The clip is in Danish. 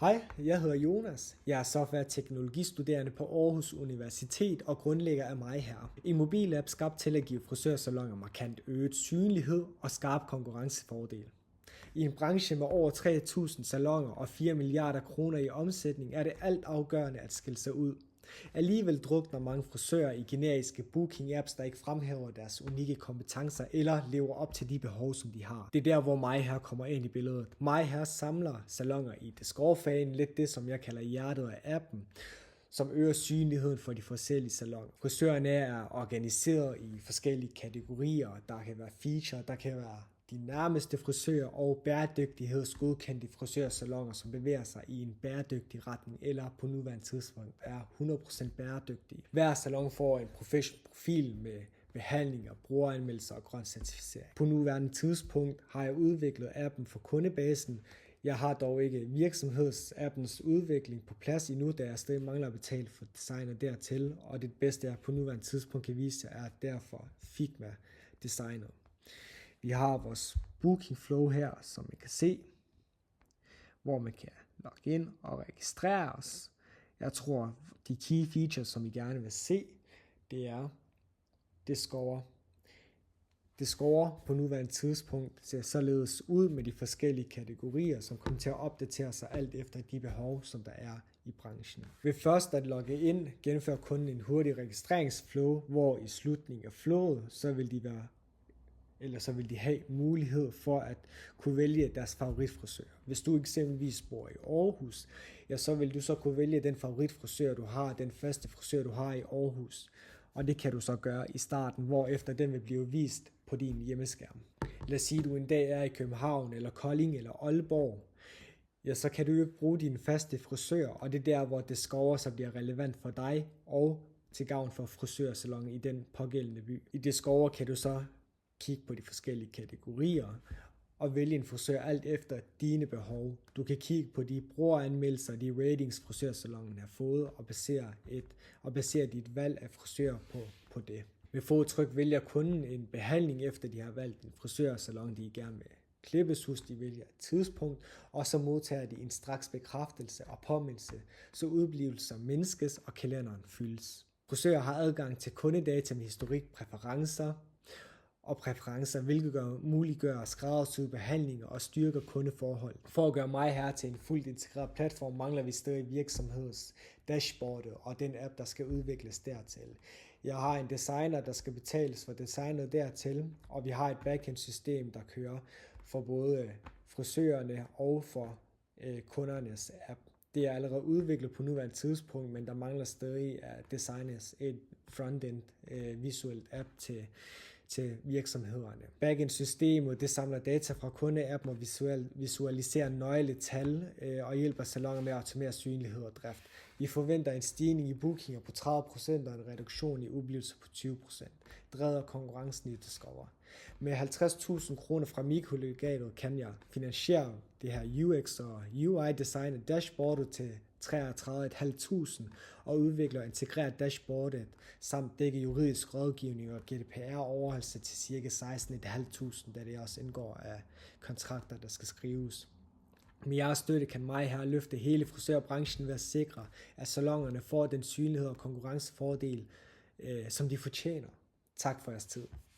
Hej, jeg hedder Jonas. Jeg er software-teknologistuderende på Aarhus Universitet og grundlægger af mig her. En mobilapp skabt til at give frisørsaloner markant øget synlighed og skarp konkurrencefordel. I en branche med over 3.000 saloner og 4 milliarder kroner i omsætning er det alt afgørende at skille sig ud. Alligevel drukner mange frisører i generiske booking-apps, der ikke fremhæver deres unikke kompetencer eller lever op til de behov, som de har. Det er der, hvor MyHair kommer ind i billedet. MyHair samler saloner i Discover-fagen, lidt det, som jeg kalder hjertet af appen, som øger synligheden for de forskellige saloner. Frisørerne er organiseret i forskellige kategorier. Der kan være feature, der kan være de nærmeste frisører og bæredygtighedsgodkendte frisørsaloner, som bevæger sig i en bæredygtig retning eller på nuværende tidspunkt er 100% bæredygtige. Hver salon får en professionel profil med behandlinger, brugeranmeldelser og grøn certificering. På nuværende tidspunkt har jeg udviklet appen for kundebasen. Jeg har dog ikke virksomhedsappens udvikling på plads endnu, da jeg stadig mangler at betale for designet dertil, og det bedste jeg på nuværende tidspunkt kan vise jer er derfor Figma designet. Vi har vores booking flow her, som I kan se, hvor man kan logge ind og registrere os. Jeg tror, de key features, som I gerne vil se, det er Discover. Discover på nuværende tidspunkt ser således ud med de forskellige kategorier, som kommer til at opdatere sig alt efter de behov, som der er i branchen. Ved først at logge ind, gennemfører kunden en hurtig registreringsflow, hvor i slutningen af flowet, så vil de have mulighed for at kunne vælge deres favoritfrisør. Hvis du eksempelvis bor i Aarhus, ja, så vil du så kunne vælge den favoritfrisør, du har, den faste frisør, du har i Aarhus. Og det kan du så gøre i starten, hvorefter den vil blive vist på din hjemmeskærm. Lad os sige, at du en dag er i København, eller Kolding, eller Aalborg. Ja, så kan du jo ikke bruge din faste frisør, og det er der, hvor Discover så bliver relevant for dig, og til gavn for frisørsalon i den pågældende by. I Discover kan du så kigge på de forskellige kategorier og vælge en frisør alt efter dine behov. Du kan kigge på de brugeranmeldelser, de ratings frisørsalonen har fået og basere dit valg af frisør på det. Med fodtryk vælger kunden en behandling efter de har valgt en frisørsalon, de gerne vil klippes hos, de vælger et tidspunkt, og så modtager de en straks bekræftelse og påmindelse, så udblivelser mindskes og kalenderen fyldes. Frisører har adgang til kundedata med historik, præferencer, hvilket muliggør skræddersyede behandlinger og styrker kundeforhold. For at gøre MyHair til en fuldt integreret platform, mangler vi stadig virksomheds dashboardet og den app, der skal udvikles dertil. Jeg har en designer, der skal betales for designet dertil, og vi har et backend-system, der kører for både frisørerne og for kundernes app. Det er allerede udviklet på nuværende tidspunkt, men der mangler stadig at designes et frontend visuelt app til virksomhederne. Backend-systemet det samler data fra kundeappen og visualiserer nøgletal og hjælper saloner med at optimere synlighed og drift. Vi forventer en stigning i bookinger på 30% og en reduktion i ublivelser på 20%. Drevet af konkurrencen i Discover. Med 50.000 kroner fra mikrolegatet kan jeg finansiere det her UX og UI-design af dashboardet til 33.500 og udvikler og integrerer dashboardet samt dække juridisk rådgivning og GDPR-overholdelse til ca. 16.500, da det også indgår af kontrakter, der skal skrives. Med jeres støtte kan MyHair løfte hele frisørbranchen ved at sikre, at salonerne får den synlighed og konkurrencefordel, som de fortjener. Tak for jeres tid.